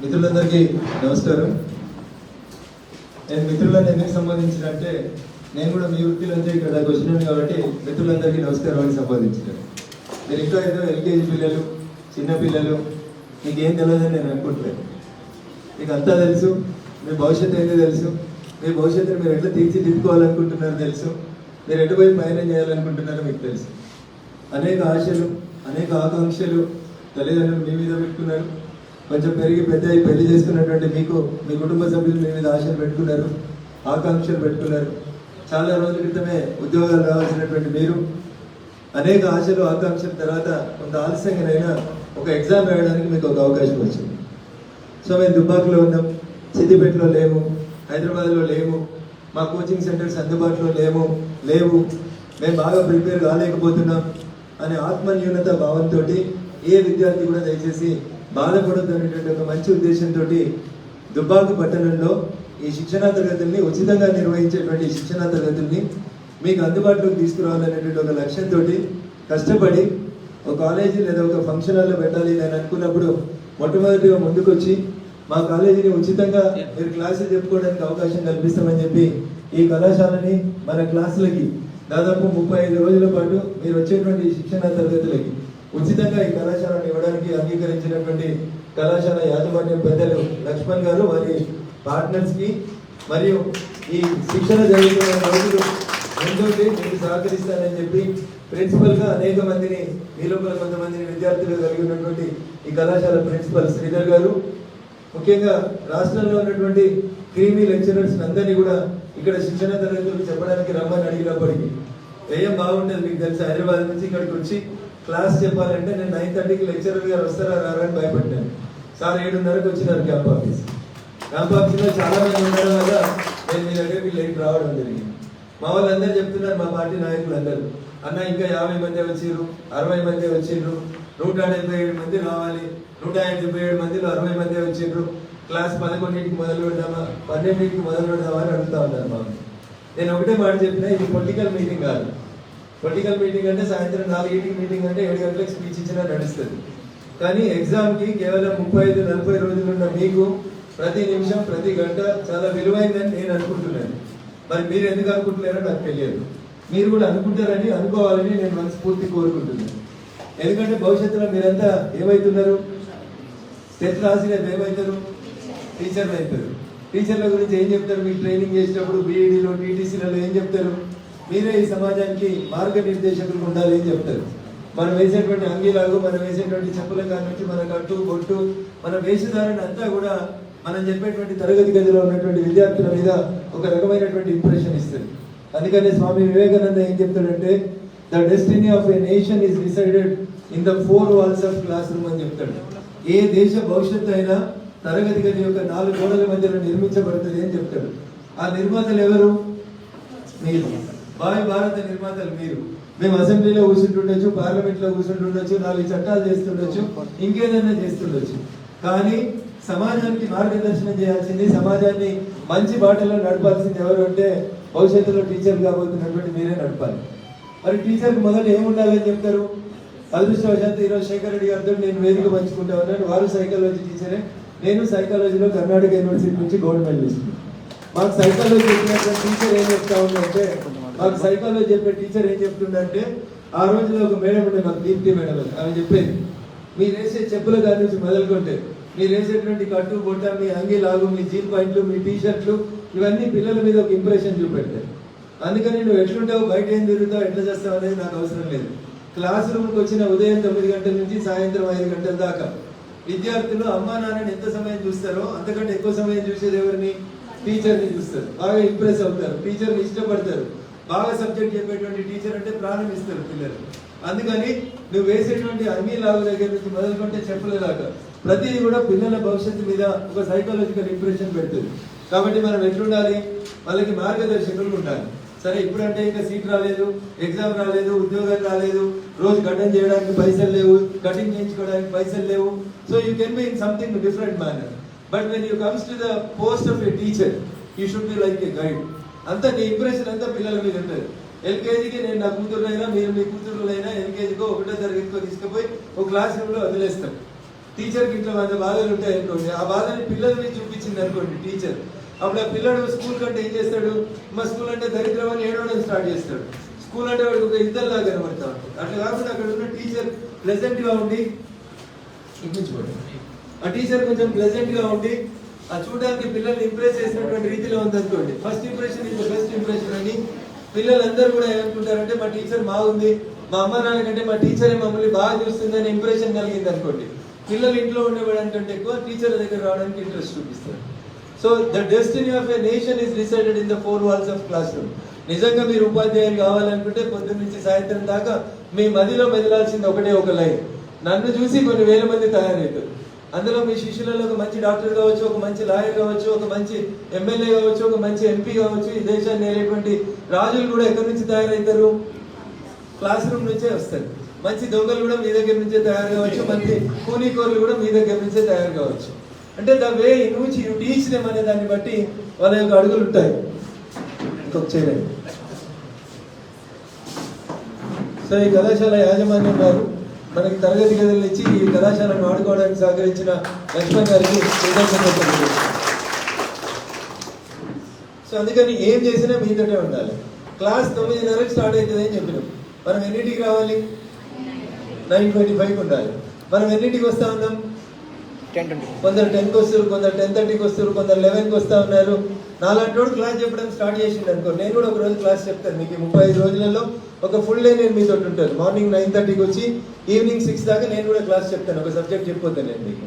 మిత్రులందరికీ నమస్కారం. నేను మిత్రులను ఎందుకు సంబంధించినంటే నేను కూడా మీ వృత్తిలోంచి ఇక్కడ వచ్చినాను కాబట్టి మిత్రులందరికీ నమస్కారం అని సంపాదించాను. మీరు ఇంకా ఏదో ఎల్కేజీ పిల్లలు, చిన్న పిల్లలు, మీకు ఏం తెలియదని నేను అనుకుంటున్నాను. మీకు అంతా తెలుసు, మీ భవిష్యత్తు ఏంటో తెలుసు, మీ భవిష్యత్తుని మీరు ఎట్లా తీర్చిదిద్దుకోవాలనుకుంటున్నారో తెలుసు, మీరు ఎటుపోయి ప్రయాణం చేయాలనుకుంటున్నారో మీకు తెలుసు. అనేక ఆశలు, అనేక ఆకాంక్షలు తల్లిదండ్రులు మీ మీద పెట్టుకున్నారు. కొంచెం పెరిగి పెద్ద పెళ్లి చేసుకున్నటువంటి మీకు మీ కుటుంబ సభ్యులు మీ మీద ఆశలు పెట్టుకున్నారు, ఆకాంక్షలు పెట్టుకున్నారు. చాలా రోజుల క్రితమే ఉద్యోగాలు రావాల్సినటువంటి మీరు అనేక ఆశలు ఆకాంక్షల తర్వాత కొంత ఆలస్యంగానైనా ఒక ఎగ్జామ్ రాయడానికి మీకు ఒక అవకాశం వచ్చింది. సో మేము దుబ్బాకలో ఉన్నాం, సిద్దిపేటలో లేము, హైదరాబాద్లో లేము, మా కోచింగ్ సెంటర్స్ అందుబాటులో లేవు, మేము బాగా ప్రిపేర్ కాలేకపోతున్నాం అనే ఆత్మన్యూనత భావంతో ఏ విద్యార్థి కూడా దయచేసి బాధపడద్దు అనేటువంటి ఒక మంచి ఉద్దేశంతో దుబ్బాక పట్టణంలో ఈ శిక్షణా తరగతుల్ని ఉచితంగా నిర్వహించేటువంటి శిక్షణా తరగతుల్ని మీకు అందుబాటులోకి తీసుకురావాలనేటువంటి ఒక లక్ష్యంతో కష్టపడి ఒక కాలేజీ లేదా ఒక ఫంక్షన్ హాల్లో పెట్టాలి అని అనుకున్నప్పుడు మొట్టమొదటిగా ముందుకొచ్చి మా కాలేజీని ఉచితంగా మీరు క్లాసులు చెప్పుకోవడానికి అవకాశం కల్పిస్తామని చెప్పి ఈ కళాశాలని మన క్లాసులకి దాదాపు 35 రోజుల పాటు మీరు వచ్చేటువంటి శిక్షణా తరగతులకి ఉచితంగా ఈ కళాశాలను ఇవ్వడానికి అంగీకరించినటువంటి కళాశాల యాజమాన్యం పెద్దలు లక్ష్మణ్ గారు, వారి పార్ట్నర్స్ కి మరియు ఈ శిక్షణ జరుగుతున్న రోజులు ముందుండి మీకు సహకరిస్తానని చెప్పి ప్రిన్సిపల్ గా అనేక మందిని, ఈ లోపల కొంతమందిని విద్యార్థులు కలిగి ఉన్నటువంటి ఈ కళాశాల ప్రిన్సిపల్ శ్రీధర్ గారు, ముఖ్యంగా రాష్ట్రంలో ఉన్నటువంటి క్రీమీ లెక్చరర్స్ అందరినీ కూడా ఇక్కడ శిక్షణ తరగతులు చెప్పడానికి రమ్మని అడిగినప్పటికీ ఏం బాగుంటుంది మీకు తెలుసు, హైదరాబాద్ నుంచి ఇక్కడికి వచ్చి క్లాస్ చెప్పాలంటే నేను 9:30కి లెక్చరర్ గారు వస్తారా రారని భయపడ్డాను. సార్ 7:30కి వచ్చినారు క్యాంప్ ఆఫీస్లో చాలా మంది ఉండడం వల్ల నేను మీ దగ్గరికి లేట్ రావడం జరిగింది. మా వాళ్ళందరూ చెప్తున్నారు, మా పార్టీ నాయకులు అందరూ, అన్న ఇంకా 50 మంది వచ్చిర్రు, 60 మంది వచ్చిండ్రు, 177 మంది రావాలి, 157 మందిలో 60 మంది వచ్చిండ్రు, క్లాస్ 11కి మొదలు పెడదామా 12కి మొదలు పెడదామా అని అడుగుతా ఉన్నారు మా. నేను ఒకటే మాట చెప్పినా, ఇది పొలిటికల్ మీటింగ్ కాదు. పొలిటికల్ మీటింగ్ అంటే సాయంత్రం 4కి మీటింగ్ అంటే 7 గంటలకు స్పీచ్ ఇచ్చినా నడుస్తుంది. కానీ ఎగ్జామ్కి కేవలం 35-40 రోజులు ఉన్న మీకు ప్రతి నిమిషం ప్రతి గంట చాలా విలువైందని నేను అనుకుంటున్నాను. మరి మీరు ఎందుకు అనుకుంటున్నారో నాకు తెలియదు. మీరు కూడా అనుకోవాలని నేను మనస్ఫూర్తి కోరుకుంటున్నాను. ఎందుకంటే భవిష్యత్తులో మీరంతా ఏమవుతున్నారు, టెస్ట్ రాసిన ఏమవుతారు, టీచర్లు అవుతారు. టీచర్ల గురించి ఏం చెప్తారు, మీకు ట్రైనింగ్ చేసేటప్పుడు బీఈడీలో టీటీసీలలో ఏం చెప్తారు, మీరే ఈ సమాజానికి మార్గనిర్దేశకులు ఉండాలి అని చెప్తారు. మనం వేసేటువంటి అంగీలాగు, మనం వేసేటువంటి చెప్పుల కాడి నుంచి మన కట్టు బొట్టు, మన వేషధారణ అంతా కూడా మనం చెప్పేటువంటి తరగతి గదిలో ఉన్నటువంటి విద్యార్థుల మీద ఒక రకమైనటువంటి ఇంప్రెషన్ ఇస్తుంది. అందుకనే స్వామి వివేకానంద ఏం చెప్తాడంటే, the destiny of a nation is decided in the 4 walls of classroom అని చెప్తాడు. ఏ దేశ భవిష్యత్తు అయినా తరగతి గది యొక్క 4 గోడల మధ్యలో నిర్మించబడుతుంది అని చెప్తాడు. ఆ నిర్మాతలు ఎవరు? మీరు. భారత నిర్మాతలు మీరు. మేము అసెంబ్లీలో కూర్చుంటుండొచ్చు, పార్లమెంట్లో కూర్చుంటుండొచ్చు, 4 చట్టాలు చేస్తుండొచ్చు, ఇంకేదైనా చేస్తుండొచ్చు. కానీ సమాజానికి మార్గదర్శనం చేయాల్సింది, సమాజాన్ని మంచి బాటలో నడపాల్సింది ఎవరు అంటే భవిష్యత్తులో టీచర్ కాబోతున్నటువంటి మీరే నడపాలి. మరి టీచర్కి మొదలు ఏముండాలని చెప్తారు? అదృష్టవశాత్తు ఈరోజు శేఖర్ రెడ్డి గారితో నేను వేదిక పంచుకుంటా ఉన్నాను. వారు సైకాలజీ టీచరే, నేను సైకాలజీలో కర్ణాటక యూనివర్సిటీ నుంచి గోల్డ్ మెడలిస్ట్. మాకు సైకాలజీ చెప్పినటువంటి టీచర్ ఏం చెప్తా ఉందంటే, మాకు సైకాలజీ చెప్పే టీచర్ ఏం చెప్తుందంటే, ఆ రోజులో ఒక మేడం ఉండే మాకు దీప్తి మేడం, ఆమె చెప్పేది, మీరు వేసే చెప్పుల దాని నుంచి మొదలుకుంటే మీరు వేసేటువంటి కట్టు బొట్ట, మీ అంగీ లాగు, మీ జీన్ పాయింట్లు, మీ టీషర్ట్లు, ఇవన్నీ పిల్లల మీద ఒక ఇంప్రెషన్ చూపెడతాయి. అందుకని నువ్వు ఎట్లుంటావు, బయట ఏం తిరుగుతావు, ఎట్లా చేస్తావు అనేది నాకు అవసరం లేదు. క్లాస్ రూమ్కి వచ్చిన ఉదయం 9 గంటల నుంచి సాయంత్రం 5 గంటల దాకా విద్యార్థులు అమ్మా నాన్నని ఎంత సమయం చూస్తారో అంతకంటే ఎక్కువ సమయం చూసేది ఎవరిని? టీచర్ని చూస్తారు. బాగా ఇంప్రెస్ అవుతారు, టీచర్ని ఇష్టపడతారు. బాగా సబ్జెక్ట్ చెప్పేటువంటి టీచర్ అంటే ప్రాణం ఇస్తారు పిల్లలు. అందుకని నువ్వు వేసేటువంటి అంగీ లాగు దగ్గర నుంచి మొదలుకుంటే చెప్పుల దాకా ప్రతిదీ కూడా పిల్లల భవిష్యత్తు మీద ఒక సైకాలజికల్ ఇంప్రెషన్ పెడుతుంది. కాబట్టి మనం ఎట్లుండాలి, వాళ్ళకి మార్గదర్శకులు ఉండాలి. సరే ఇప్పుడంటే ఇంకా సీట్ రాలేదు, ఎగ్జామ్ రాలేదు, ఉద్యోగం రాలేదు, రోజు కటింగ్ చేయడానికి పైసలు లేవు, కటింగ్ చేయించుకోవడానికి పైసలు లేవు. So you can be in something different manner. But when you comes to the post of a teacher, you should be like a guide. అంతా నీ ఇంప్రెషన్ అంతా పిల్లల మీద ఉంటుంది. ఎల్కేజీకి నేను నా కూతురునైనా, మీరు మీ కూతురులైనా ఎల్కేజీకో 1వ తరగతికో తీసుకుపోయి ఒక క్లాస్ రూమ్లో వదిలేస్తాం. టీచర్కి ఇంట్లో 100 బాధలు ఉంటాయి అనుకోండి, ఆ బాధని పిల్లల మీద చూపించింది అనుకోండి టీచర్, అప్పుడు ఆ పిల్లడు స్కూల్ కంటే ఏం చేస్తాడు, మా స్కూల్ అంటే దరిద్రం అని ఏడవడం స్టార్ట్ చేస్తాడు. స్కూల్ అంటే వాడికి ఒక ఇద్దరులా కనబడతా ఉంటుంది. అట్లా కాకుండా అక్కడ ఉన్న టీచర్ ప్లెజెంట్ గా ఉండి ఇప్పించుకోండి, ఆ టీచర్ కొంచెం ప్లెజెంట్ గా ఉండి ఆ చూడడానికి పిల్లల్ని ఇంప్రెస్ చేసినటువంటి రీతిలో ఉందనుకోండి, first impression is the best impression అని పిల్లలందరూ కూడా ఏమనుకుంటారంటే మా టీచర్ బాగుంది, మా అమ్మ నాన్న కంటే మా టీచరే మమ్మల్ని బాగా చూస్తుందని ఇంప్రెషన్ కలిగింది అనుకోండి, పిల్లలు ఇంట్లో ఉండేవాడంటే ఎక్కువ టీచర్ దగ్గర రావడానికి ఇంట్రెస్ట్ చూపిస్తారు. So the destiny of a nation is decided in the 4 walls of class room. నిజంగా మీరు ఉపాధ్యాయులు కావాలనుకుంటే పొద్దున్న నుంచి సాయంత్రం దాకా మీ మదిలో మెదలాల్సింది ఒకటే ఒక లైన్, నన్ను చూసి కొన్ని వేల మంది తయారవుతారు. అందులో మీ శిష్యులలో ఒక మంచి డాక్టర్ కావచ్చు, ఒక మంచి లాయర్ కావచ్చు, ఒక మంచి ఎమ్మెల్యే కావచ్చు, ఒక మంచి ఎంపీ కావచ్చు. ఈ దేశాన్ని నేలేటువంటి రాజులు కూడా ఎక్కడి నుంచి తయారవుతారు? క్లాస్ రూమ్ నుంచే వస్తారు. మంచి దొంగలు కూడా మీ దగ్గర నుంచే తయారు కావచ్చు, మంచి కూలీకోర్లు కూడా మీ దగ్గర నుంచే తయారు కావచ్చు. అంటే the way in which you teach them అనే దాన్ని బట్టి వాళ్ళ యొక్క అడుగులు ఉంటాయి. ఇంకొక చేయండి. సో ఈ కళాశాల యాజమాన్యం వారు మనకి తరగతి గదులు ఇచ్చి ఈ కళాశాలను వాడుకోవడానికి సహకరించిన లక్ష్మణ్ గారికి కృతజ్ఞతలు. సో అందుకని ఏం చేసినా మీతోటే ఉండాలి. క్లాస్ 9:30కి స్టార్ట్ అవుతుంది అని చెప్పినాం, మనం ఎన్నింటికి రావాలి? 9:25కి ఉండాలి. మనం ఎన్నింటికి వస్తా ఉన్నాం? కొందరు 10కి వస్తారు, కొందరు 10:30కి వస్తారు, కొందరు 11కి వస్తా ఉన్నారు. నాలాంటి రోజు క్లాస్ చెప్పడం స్టార్ట్ చేసిండు అనుకో, నేను కూడా ఒక రోజు క్లాస్ చెప్తాను మీకు. 35 రోజులలో ఒక ఫుల్ డే నేను మీతో ఉంటాను. మార్నింగ్ 9:30కి వచ్చి ఈవినింగ్ 6 దాకా నేను కూడా క్లాస్ చెప్తాను, ఒక సబ్జెక్ట్ చెప్పిపోతాను నేను మీకు.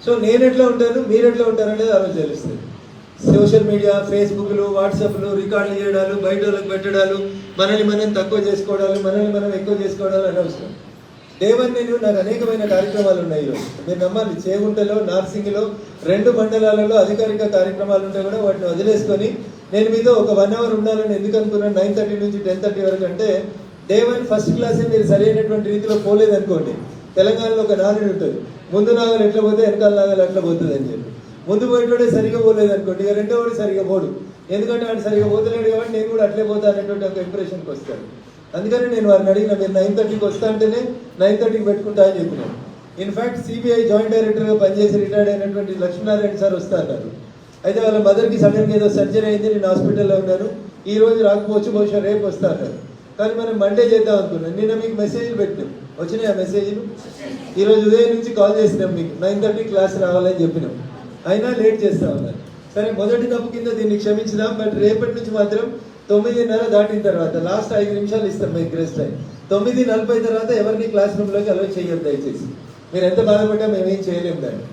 సో నేను ఎట్లా ఉంటాను, మీరు ఎట్లా ఉంటారు అనేది ఆ రోజు తెలుస్తుంది. సోషల్ మీడియా, ఫేస్బుక్లు, వాట్సాప్లు, రికార్డులు చేయడాలు, బయట వాళ్ళకి పెట్టడాలు, మనల్ని మనం తక్కువ చేసుకోవడాలు, మనల్ని మనం ఎక్కువ చేసుకోవడాలు అనవసరం. దేవన్ నేను నాకు అనేకమైన కార్యక్రమాలు ఉన్నాయి. మీరు నమ్మాలి, చేగుంటలో, నార్సింగ్లో 2 మండలాలలో అధికారిక కార్యక్రమాలు ఉంటే కూడా వాటిని వదిలేసుకొని నేను మీతో ఒక 1 hour ఉండాలని ఎందుకు అనుకున్నాను. 9:30 నుంచి 10:30 వరకు అంటే దేవన్ ఫస్ట్ క్లాసే మీరు సరైనటువంటి రీతిలో పోలేదనుకోండి, తెలంగాణలో ఒక నానుడు ఉంటుంది, ముందు నాగలు ఎట్లా పోతే వెనకాల నాగలు అట్లా పోతుంది అని చెప్పి. ముందు పోయేటోడే సరిగా పోలేదు అనుకోండి, ఇక రెండో వాడు సరిగా పోడు, ఎందుకంటే వాడు సరిగా పోతలేడు కాబట్టి నేను కూడా అట్లే పోతా అనేటువంటి ఒక ఇంప్రెషన్కి వస్తాడు. అందుకని నేను వారిని అడిగిన, మీరు 9:30కి వస్తా అంటేనే 9:30కి పెట్టుకుంటా అని చెప్పినాను. ఇన్ఫాక్ట్ సిబిఐ జాయింట్ డైరెక్టర్గా పనిచేసి రిటైర్డ్ అయినటువంటి లక్ష్మీనారాయణ సార్ వస్తా అన్నారు. అయితే వాళ్ళ మదర్కి సడన్గా ఏదో సర్జరీ అయింది, నేను హాస్పిటల్లో ఉన్నాను, ఈ రోజు రాకపోవచ్చు, బహుశా రేపు వస్తా అన్నారు. కానీ మనం మండే చేద్దాం అనుకున్నాం. నిన్న మీకు మెసేజ్లు పెట్టినాం, వచ్చినాయి ఆ మెసేజ్లు. ఈరోజు ఉదయం నుంచి కాల్ చేసినాం మీకు, 9:30 క్లాస్ రావాలని చెప్పినాం, అయినా లేట్ చేస్తా ఉన్నారు. సరే, మొదటి తప్పు కింద దీన్ని క్షమించుదాం. బట్ రేపటి నుంచి మాత్రం 9:30 దాటిన తర్వాత లాస్ట్ 5 నిమిషాలు ఇస్తాం మీకు గ్రేస్ టైం. 9:40 తర్వాత ఎవరిని క్లాస్ రూమ్లోకి అలౌ చేయొద్దు దయచేసి. మీరు ఎంత బాధపడ్డా మేమేం చేయలేము దాన్ని.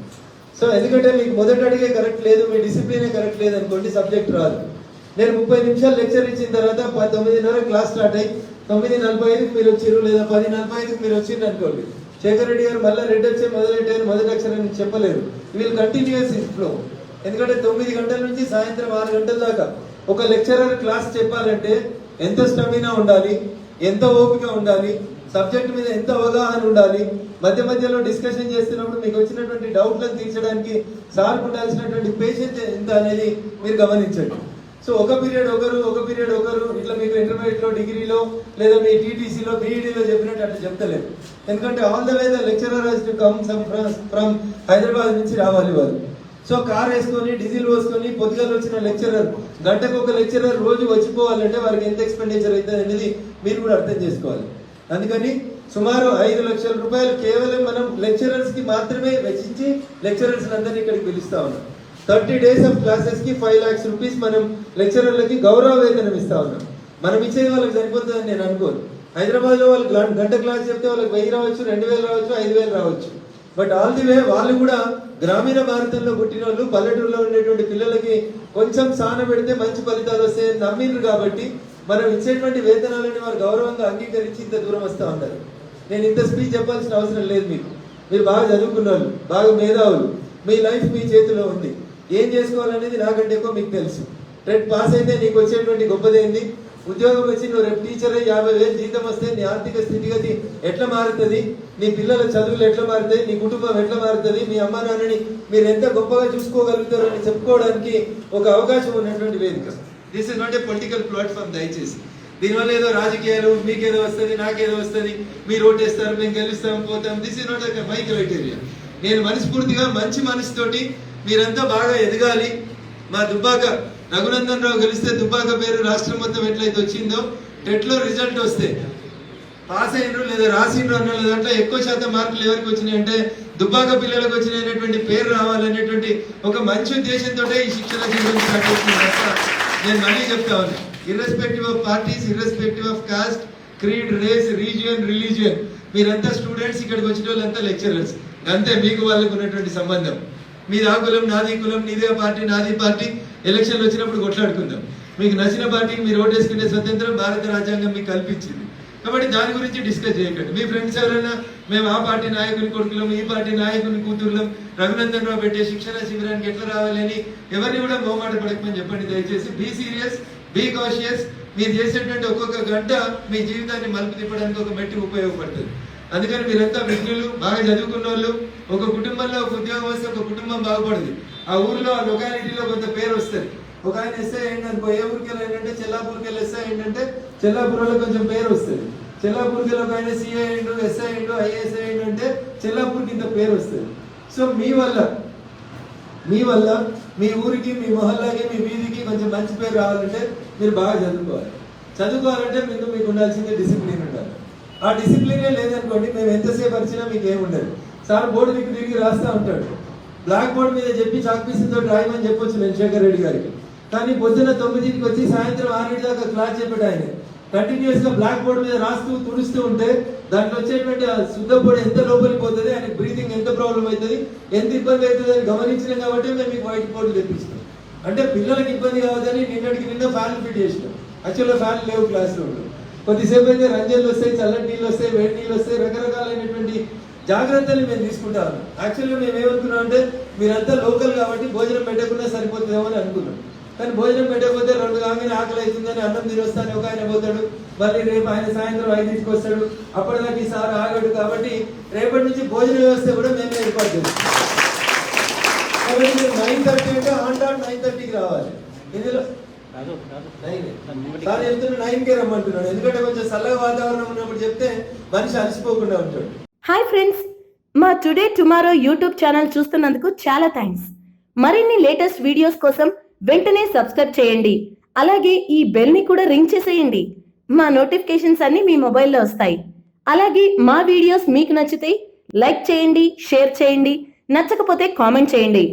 సో ఎందుకంటే మీకు మొదటి అడిగే కరెక్ట్ లేదు, మీ డిసిప్లినే కరెక్ట్ లేదు అనుకోండి, సబ్జెక్ట్ రాదు. నేను 30 నిమిషాలు లెక్చర్ ఇచ్చిన తర్వాత 9:30 క్లాస్ స్టార్ట్ అయ్యి 9:45కి మీరు వచ్చిర్రు, లేదా 10:45కి మీరు వచ్చిండ్రు అనుకోండి, శేఖర్ రెడ్డి గారు మళ్ళీ రెడ్ వచ్చే మొదలెట్టారు, మొదటి అక్షరం చెప్పలేరు. వీళ్ళు కంటిన్యూస్ ఇన్ ఫ్లో. ఎందుకంటే 9 గంటల నుంచి సాయంత్రం 6 గంటల దాకా ఒక లెక్చరర్ క్లాస్ చెప్పాలంటే ఎంత స్టమినా ఉండాలి, ఎంత ఓపిక ఉండాలి, సబ్జెక్ట్ మీద ఎంత అవగాహన ఉండాలి. మధ్య మధ్యలో డిస్కషన్ చేస్తున్నప్పుడు మీకు వచ్చినటువంటి డౌట్లను తీర్చడానికి సార్కు ఉండాల్సినటువంటి పేషెన్స్ ఎంత అనేది మీరు గమనించండి. సో ఒక పీరియడ్ ఒకరు ఇట్లా మీకు ఇంటర్మీడియట్లో, డిగ్రీలో, లేదా మీ టీటీసీలో, బీఈడీలో చెప్పినట్టు అట్లా చెప్తలేదు. ఎందుకంటే all the way the lecturer has to come from Hyderabad నుంచి రావాలి వారు. సో కార్ వేసుకొని, డీజిల్ పోసుకొని పొద్దుగాల వచ్చిన లెక్చరర్, గంటకు ఒక లెక్చరర్ రోజు వచ్చిపోవాలంటే వారికి ఎంత ఎక్స్పెండిచర్ అవుతుంది అనేది మీరు కూడా అర్థం చేసుకోవాలి. అందుకని సుమారు 5 లక్షల రూపాయలు కేవలం మనం లెక్చరర్స్ కి మాత్రమే వెచ్చించి లెక్చరర్స్ అందరినీ ఇక్కడికి పిలుస్తా ఉన్నాం. 30 days ఆఫ్ క్లాసెస్ కి 5 lakhs రూపీస్ మనం లెక్చరర్లకి గౌరవ వేతనం ఇస్తా ఉన్నాం. మనం ఇచ్చేది వాళ్ళకి సరిపోతుందని నేను అనుకోను. హైదరాబాద్ లో వాళ్ళు గంట క్లాస్ చెప్తే వాళ్ళకి 1000 రావచ్చు, 2000 రావచ్చు, 5000 రావచ్చు. బట్ ఆల్ ది వే వాళ్ళు కూడా గ్రామీణ భారతంలో పుట్టిన వాళ్ళు, పల్లెటూరులో ఉండేటువంటి పిల్లలకి కొంచెం సాన పెడితే మంచి ఫలితాలు వస్తాయని నమ్మిండ్రు కాబట్టి మనం ఇచ్చేటువంటి వేతనాలని వారు గౌరవంగా అంగీకరించి ఇంత దూరం వస్తూ ఉంటారు. నేను ఇంత స్పీచ్ చెప్పాల్సిన అవసరం లేదు మీకు. మీరు బాగా చదువుకున్న వాళ్ళు, బాగా మేధావులు, మీ లైఫ్ మీ చేతిలో ఉంది. ఏం చేసుకోవాలనేది నాకంటే ఎక్కువ మీకు తెలుసు. టెట్ పాస్ అయితే నీకు వచ్చేటువంటి గొప్పదేంది? ఉద్యోగం వచ్చి నువ్వు రేపు టీచర్ 50,000 జీతం వస్తే నీ ఆర్థిక స్థితిగతి ఎట్లా మారుతుంది, నీ పిల్లల చదువులు ఎట్లా మారుతాయి, నీ కుటుంబం ఎట్లా మారుతుంది, మీ అమ్మ నాన్నని మీరు ఎంత గొప్పగా చూసుకోగలుగుతారో అని చెప్పుకోవడానికి ఒక అవకాశం ఉన్నటువంటి వేదిక. This is not a political platform. దయచేసి దీనివల్ల ఏదో రాజకీయాలు, మీకేదో వస్తుంది, నాకేదో వస్తుంది, మీరు ఓటేస్తారు, మేము గెలుస్తాం, పోతాం, this is not my criteria. నేను మనస్ఫూర్తిగా మంచి మనసుతోటి మీరంతా బాగా ఎదగాలి. మా దుబ్బాక రఘునందన్ రావు గెలిస్తే దుబ్బాక పేరు రాష్ట్రం మొత్తం ఎట్లయితే వచ్చిందో టెట్లో రిజల్ట్ వస్తే పాస్ అయినరు లేదా రాసిండ్రు అన్న దాంట్లో ఎక్కువ శాతం మార్కులు ఎవరికి వచ్చినాయి అంటే దుబ్బాక పిల్లలకు వచ్చినటువంటి పేరు రావాలనేటువంటి ఒక మంచి ఉద్దేశంతో ఈ శిక్షణ కేంద్రం స్టార్ట్ చేసిన నేను మళ్ళీ చెప్తా ఉన్నా. Irrespective of parties, irrespective of caste, creed, race, region, religion, మీరంతా స్టూడెంట్స్, ఇక్కడికి వచ్చిన వాళ్ళంతా లెక్చరర్స్. అంతే మీకు వాళ్ళకు ఉన్నటువంటి సంబంధం. మీది ఆ కులం, నాది కులం, నీదే పార్టీ, నాది పార్టీ. ఎలక్షన్లు వచ్చినప్పుడు కొట్లాడుకుందాం. మీకు నచ్చిన పార్టీకి మీరు ఓటేసుకునే స్వతంత్రం భారత రాజ్యాంగం మీకు కల్పించింది. కాబట్టి దాని గురించి డిస్కస్ చేయకండి. మీ ఫ్రెండ్స్ ఎవరైనా మేము ఆ పార్టీ నాయకుని కొడుకులం, ఈ పార్టీ నాయకుని కూతురులం, రఘునందన్ రావు పెట్టే శిక్షణ శిబిరానికి ఎట్లా రావాలని ఎవరిని కూడా మొహమాట పడకమని చెప్పండి. దయచేసి బీ సీరియస్, బీ కాషియస్. మీరు చేసేటువంటి ఒక్కొక్క గంట మీ జీవితాన్ని మలుపు తిప్పడానికి ఒక మెట్టి ఉపయోగపడుతుంది. అందుకని మీరంతా విజ్ఞులు, బాగా చదువుకున్న వాళ్ళు. ఒక కుటుంబంలో ఒక ఉద్యోగం వస్తే ఒక కుటుంబం బాగుపడుతుంది. ఆ ఊరిలో ఆ లొకాలిటీలో కొంత పేరు వస్తుంది. ఒక ఆయన ఎస్ఐ ఏంటంటే ఏ ఊరికి ఏంటంటే చెల్లాపూర్కి వెళ్ళి ఎస్ఐ ఏంటంటే చెల్లాపూర్లో కొంచెం పేరు వస్తుంది. చెల్లాపూర్కి ఒక ఆయన సిఐ అయిండు, ఎస్ఐ అయిండు, ఐఏఎస్ అయిండు అంటే చెల్లాపూర్కి ఇంత పేరు వస్తుంది. సో మీ వల్ల మీ ఊరికి, మీ మొహల్లాకి, మీ వీధికి కొంచెం మంచి పేరు రావాలంటే మీరు బాగా చదువుకోవాలంటే మీకు ఉండాల్సిందే డిసిప్లిన్ ఉండాలి. ఆ డిసిప్లినే లేదనుకోండి, మేము ఎంతసేపు వచ్చినా మీకు ఏముండదు. సార్ బోర్డు మీకు తిరిగి రాస్తూ ఉంటాడు. బ్లాక్ బోర్డు మీద చెప్పి చాక్పీసులతో రాయమని చెప్పొచ్చు నేను శేఖర్ రెడ్డి గారికి. కానీ పొద్దున్న 9కి వచ్చి సాయంత్రం 6 దాకా క్లాస్ చెప్పాడు ఆయన. కంటిన్యూస్ గా బ్లాక్ బోర్డు మీద రాస్తూ తుడుస్తూ ఉంటే దాంట్లో వచ్చేటువంటి శుద్ధ పొడి ఎంత లోపలికి పోతుంది, ఆయనకి బ్రీతింగ్ ఎంత ప్రాబ్లం అవుతుంది, ఎంత ఇబ్బంది అవుతుంది అని గమనించినాం కాబట్టి మేము మీకు వైట్ బోర్డు తెప్పించినాం. అంటే పిల్లలకి ఇబ్బంది కావద్దని నిన్న ఫ్యాన్లు ఫిట్ చేసినాం. యాక్చువల్గా ఫ్యాన్లు లేవు క్లాస్ రూమ్లో. కొద్దిసేపు అయితే రంజన్లు వస్తాయి, చల్లటి నీళ్ళు వస్తాయి, వేడి నీళ్ళు వస్తాయి, రకరకాలైనటువంటి జాగ్రత్తలు మేము తీసుకుంటాము. యాక్చువల్గా మేము ఏమనుకున్నాం అంటే మీరంతా లోకల్ కాబట్టి భోజనం పెట్టకుండా సరిపోతుందేమో అని అనుకున్నాం. కానీ భోజనం పెట్టకపోతే 2 కాగానే ఆకలి అవుతుందని అన్నం తినొస్తాను ఒక ఆయన పోతాడు. మళ్ళీ రేపు ఆయన సాయంత్రం 5కి వస్తాడు. అప్పటిదాకా ఈసారి ఆగాడు. కాబట్టి రేపటి నుంచి భోజన వ్యవస్థ కూడా మేమే ఏర్పాటు చేస్తాం. కాబట్టి 9:30 అంటే ఆన్ 9:30కి రావాలి. ఇందులో సార్ చెప్తున్నా 9కే రమ్మంటున్నాడు. ఎందుకంటే కొంచెం చల్లగా వాతావరణం ఉన్నప్పుడు చెప్తే మనిషి అలసిపోకుండా ఉంటాడు. హాయ్ ఫ్రెండ్స్, మా టుడే టుమారో యూట్యూబ్ ఛానల్ చూస్తున్నందుకు చాలా థ్యాంక్స్. మరిన్ని లేటెస్ట్ వీడియోస్ కోసం వెంటనే సబ్స్క్రైబ్ చేయండి. అలాగే ఈ బెల్ ని కూడా రింగ్ చేసేయండి. మా నోటిఫికేషన్స్ అన్ని మీ మొబైల్లో వస్తాయి. అలాగే మా వీడియోస్ మీకు నచ్చితే లైక్ చేయండి, షేర్ చేయండి, నచ్చకపోతే కామెంట్ చేయండి.